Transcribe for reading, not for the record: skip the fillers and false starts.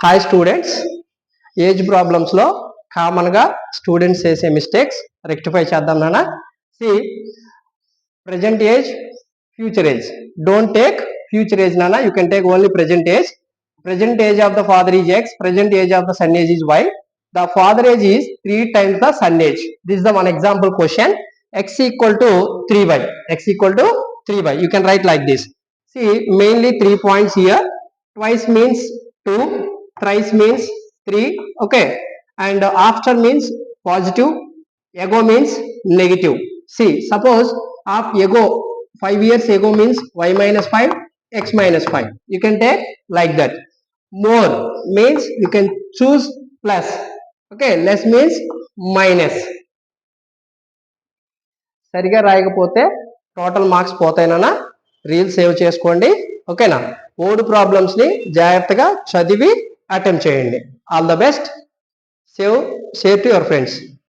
Hi students, age ప్రాబ్లమ్స్లో కామన్గా students చేసే mistakes rectify చేద్దాం నాన్న. See present age, future age. Don't take future age నాన్న, you can take only present age. Present age of the father is x, present age of the son age is y. The father age is 3 times the son age. This is the one example question. X equal to 3y. X equal to 3y. You can write like this. See, mainly 3 points here. Twice means 2, thrice means 3. Okay. And after means positive. Ago means negative. See, suppose ago 5 years ago means y minus 5, x minus 5. You can take like that. More means you can choose plus. Okay, less means minus. సరిగా రాయకపోతే total marks పోతాయినా. Reel save చేసుకోండి. ఓకేనా? Board problems ని జాగ్రత్తగా చదివి attempt చేయండి. All the best. Share to your friends.